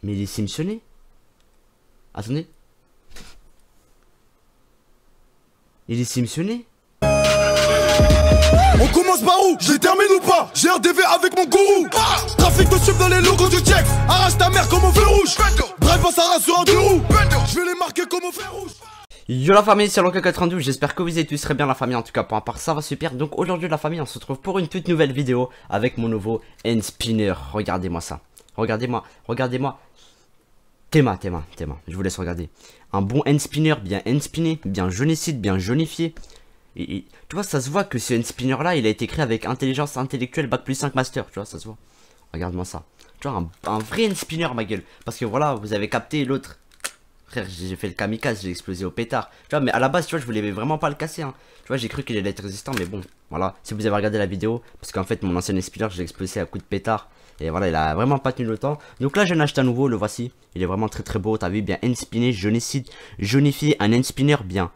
Mais il est simsionné. Attendez. Il est simsionné. On commence par où? Je termine ou pas? J'ai RDV avec mon gourou. Trafic de sub dans les logos du check. Arrache ta mère comme au feu rouge. Drive pas Sarah sur un deux roues. Je vais les marquer comme au feu rouge. Yo la famille, c'est Lonka92, j'espère que vous êtes tous très bien la famille, en tout cas pour ma part ça va super. Donc aujourd'hui la famille, on se retrouve pour une toute nouvelle vidéo avec mon nouveau end spinner. Regardez-moi ça, regardez-moi. Théma, je vous laisse regarder. Un bon end spinner, bien end spinné, bien jaunicide, bien jaunifié. Et tu vois, ça se voit que ce end spinner là, il a été créé avec intelligence intellectuelle bac+5 master, tu vois, ça se voit. Regarde-moi ça, tu vois, un vrai end spinner ma gueule. Parce que voilà, vous avez capté l'autre. Frère, j'ai fait le kamikaze, j'ai explosé au pétard. Tu vois, mais à la base, tu vois, je voulais vraiment pas le casser. Hein. Tu vois, j'ai cru qu'il allait être résistant, mais bon, voilà. Si vous avez regardé la vidéo, parce qu'en fait, mon ancien spinner, je l'ai explosé à coup de pétard. Et voilà, il a vraiment pas tenu le temps. Donc là, j'en ai acheté un nouveau, le voici. Il est vraiment très beau. T'as vu, bien end spinné, jaunicide, jaunifié, un end spinner bien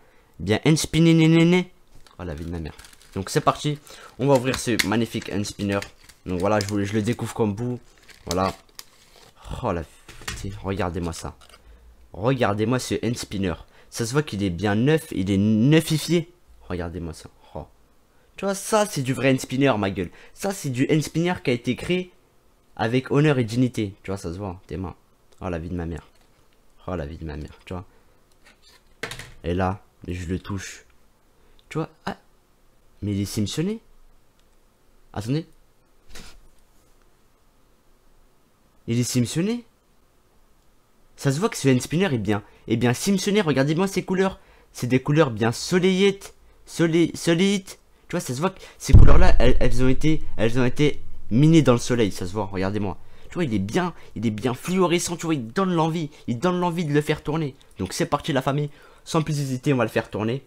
end spinné, nénéné. Oh la vie de ma mère. Donc c'est parti. On va ouvrir ce magnifique end spinner. Donc voilà, je le découvre comme vous. Voilà. Oh la vie. Regardez-moi ça. Regardez-moi ce end spinner. Ça se voit qu'il est bien neuf. Il est neufifié. Regardez-moi ça. Oh. Tu vois, ça c'est du vrai end spinner ma gueule. Ça c'est du end spinner qui a été créé avec honneur et dignité. Tu vois, ça se voit. Tes mains. Oh la vie de ma mère. Oh la vie de ma mère. Tu vois. Et là, je le touche. Tu vois. Ah. Mais il est simsionné. Attendez. Il est simsionné. Ça se voit que ce end spinner est bien simsionné. Regardez-moi ces couleurs. C'est des couleurs bien soleillettes. Solides. Tu vois, ça se voit que ces couleurs-là, elles ont été minées dans le soleil. Ça se voit, regardez-moi. Tu vois, il est bien fluorescent. Tu vois, il donne l'envie. Il donne l'envie de le faire tourner. Donc c'est parti la famille. Sans plus hésiter, on va le faire tourner.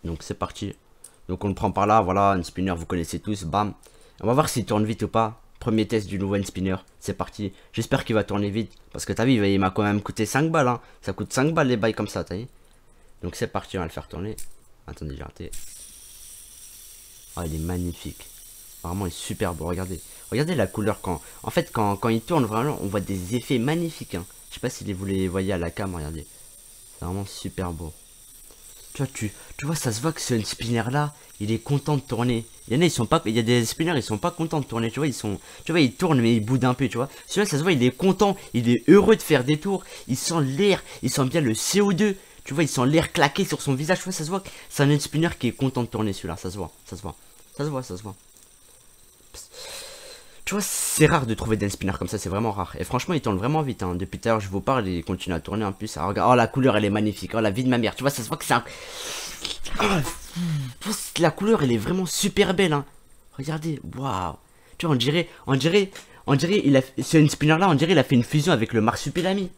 Donc c'est parti. Donc on le prend par là. Voilà, un spinner, vous connaissez tous. Bam. On va voir s'il tourne vite ou pas. Premier test du nouveau end spinner, c'est parti. J'espère qu'il va tourner vite. Parce que t'as vu, il m'a quand même coûté 5 balles. Hein. Ça coûte 5 balles les bails comme ça, t'as vu. Donc c'est parti, on va le faire tourner. Attendez, j'ai raté. Oh, il est magnifique. Vraiment, il est super beau, regardez. Regardez la couleur quand... En fait, quand il tourne, vraiment, on voit des effets magnifiques. Hein. Je sais pas si vous les voyez à la cam, regardez. C'est vraiment super beau. Tu vois, ça se voit que ce end spinner là, il est content de tourner. Il y en a, ils sont pas, il y a des spinners, ils sont pas contents de tourner, tu vois, tu vois, ils tournent mais ils boudent un peu, tu vois. Celui-là, ça se voit, il est content, il est heureux de faire des tours, il sent l'air, il sent bien le CO2, tu vois, il sent l'air claquer sur son visage, tu vois, ça se voit que c'est un end spinner qui est content de tourner, celui-là, ça se voit. Tu vois, c'est rare de trouver des end spinners comme ça, c'est vraiment rare. Et franchement, il tourne vraiment vite, hein. Depuis tout à l'heure, je vous parle, il continue à tourner en plus. Alors, regarde, oh, la couleur, elle est magnifique, oh, la vie de ma mère, tu vois, ça se voit que c'est un... Oh, la couleur, elle est vraiment super belle, hein. Regardez, waouh. Tu vois, on dirait, ce end spinner là, on dirait, il a fait une fusion avec le marsupilami.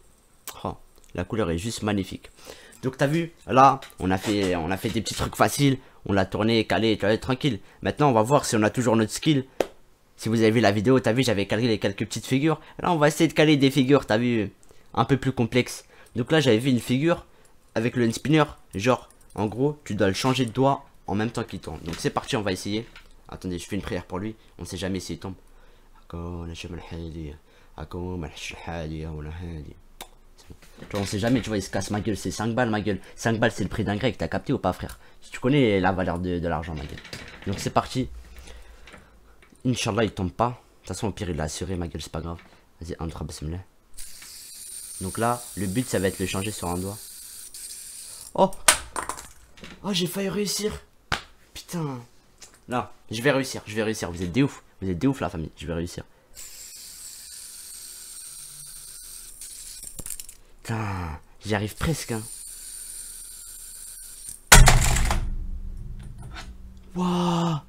Oh, la couleur est juste magnifique. Donc, t'as vu, là, on a fait des petits trucs faciles. On l'a tourné, calé, tu vois, tranquille. Maintenant, on va voir si on a toujours notre skill. Si vous avez vu la vidéo, t'as vu, j'avais calé quelques petites figures. Là, on va essayer de caler des figures, t'as vu, un peu plus complexes. Donc là, j'avais vu une figure avec le end spinner. Genre, en gros, tu dois le changer de doigt en même temps qu'il tourne. Donc c'est parti, on va essayer. Attendez, je fais une prière pour lui. On sait jamais s'il tombe. Tu vois, on sait jamais, tu vois, il se casse ma gueule. C'est 5 balles, ma gueule. 5 balles, c'est le prix d'un grec. T'as capté ou pas, frère? Si tu connais la valeur de l'argent, ma gueule. Donc c'est parti. Inch'Allah, il tombe pas. De toute façon, au pire, il l'a assuré, ma gueule, c'est pas grave. Vas-y, 1, 3, bismillah. Donc là, le but, ça va être le changer sur un doigt. Oh! Oh, j'ai failli réussir. Putain. Là, je vais réussir. Vous êtes des ouf. Vous êtes des ouf, la famille. Je vais réussir. Putain. J'y arrive presque, hein. Waouh.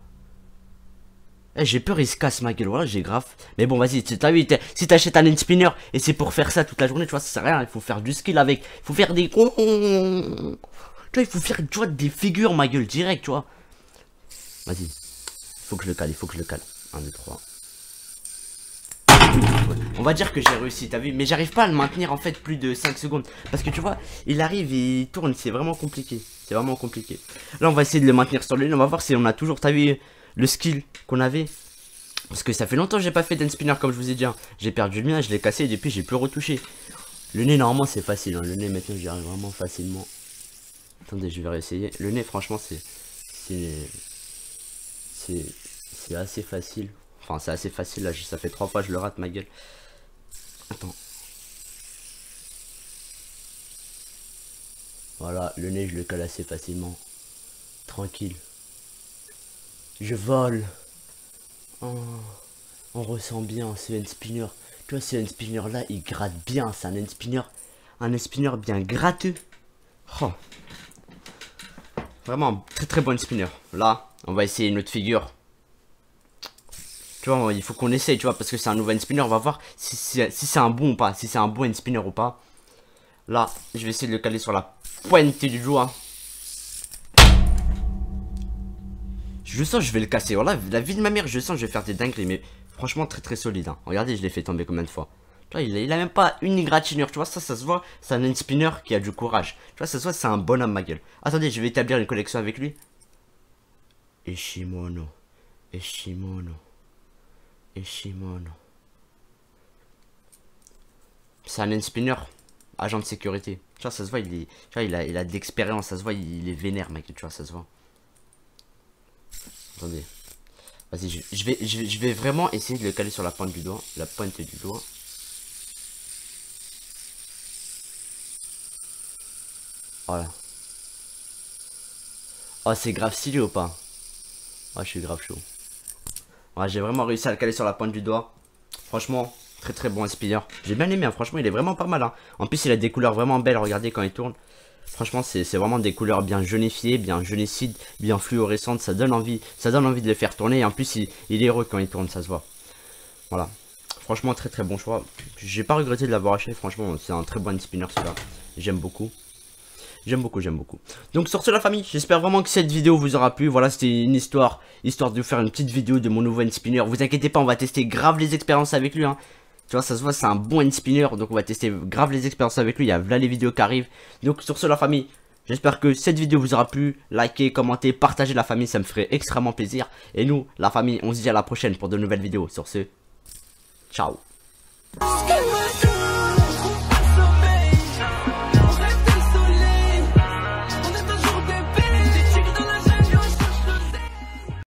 Eh, j'ai peur, il se casse ma gueule, voilà, j'ai grave. Mais bon, vas-y, t'as vu, si t'achètes un end spinner et c'est pour faire ça toute la journée, tu vois, ça sert à rien, il faut faire du skill avec. Il faut faire des... Tu vois, il faut faire, tu vois, des figures, ma gueule, direct, tu vois. Vas-y, il faut que je le cale. 1, 2, 3. On va dire que j'ai réussi, t'as vu, mais j'arrive pas à le maintenir en fait plus de 5 secondes. Parce que tu vois, il arrive et il tourne, c'est vraiment compliqué. Là, on va essayer de le maintenir sur le ligne, on va voir si on a toujours, t'as vu, le skill qu'on avait. Parce que ça fait longtemps que j'ai pas fait d'end spinner comme je vous ai dit. Hein. J'ai perdu le mien, je l'ai cassé et depuis j'ai plus retouché. Le nez normalement c'est facile. Hein. Le nez maintenant j'y arrive vraiment facilement. Attendez, je vais réessayer. Le nez franchement c'est assez facile. Enfin c'est assez facile là. Ça fait 3 fois que je le rate ma gueule. Attends. Voilà, le nez je le cale assez facilement. Tranquille. Je vole. Oh, on ressent bien ce end spinner. Tu vois ce end spinner là il gratte bien. C'est un end spinner. Un end spinner bien gratteux. Oh. Vraiment très très bon spinner. Là on va essayer une autre figure. Tu vois il faut qu'on essaye tu vois. Parce que c'est un nouveau end spinner. On va voir si c'est un bon ou pas. Si c'est un bon end spinner ou pas. Là je vais essayer de le caler sur la pointe du doigt. Je sens que je vais le casser. Voilà, la vie de ma mère, je sens que je vais faire des dingueries. Mais franchement, très très solide. Hein. Regardez, je l'ai fait tomber combien de fois. Tu vois, il a même pas une égratignure. Tu vois, ça se voit. C'est un end spinner qui a du courage. Tu vois, ça se voit, c'est un bonhomme, ma gueule. Attendez, je vais établir une collection avec lui. Eshimono. Eshimono. Eshimono. C'est un end spinner. Agent de sécurité. Tu vois, ça se voit, tu vois, il a de l'expérience. Ça se voit, il est vénère, mec. Tu vois, ça se voit. Attendez. Vas-y, je vais vraiment essayer de le caler sur la pointe du doigt. La pointe du doigt. Voilà. Oh, c'est grave stylé ou pas? Oh, je suis grave chaud. Ouais, j'ai vraiment réussi à le caler sur la pointe du doigt. Franchement, très très bon spinner. J'ai bien aimé, hein. Franchement, il est vraiment pas mal. Hein. En plus, il a des couleurs vraiment belles. Regardez quand il tourne. Franchement, c'est vraiment des couleurs bien jaunifiées, bien jaunicides, bien fluorescentes. Ça donne envie de le faire tourner. Et en plus, il est heureux quand il tourne, ça se voit. Voilà. Franchement, très très bon choix. J'ai pas regretté de l'avoir acheté. Franchement, c'est un très bon spinner celui-là. J'aime beaucoup. J'aime beaucoup, j'aime beaucoup. Donc sur ce la famille, j'espère vraiment que cette vidéo vous aura plu. Voilà, c'était une histoire de vous faire une petite vidéo de mon nouveau end spinner. Vous inquiétez pas, on va tester grave les expériences avec lui. Hein. Tu vois, ça se voit, c'est un bon end spinner. Donc on va tester grave les expériences avec lui. Il y a là les vidéos qui arrivent. Donc sur ce la famille, j'espère que cette vidéo vous aura plu. Likez, commentez, partagez la famille, ça me ferait extrêmement plaisir. Et nous, la famille, on se dit à la prochaine pour de nouvelles vidéos. Sur ce, ciao.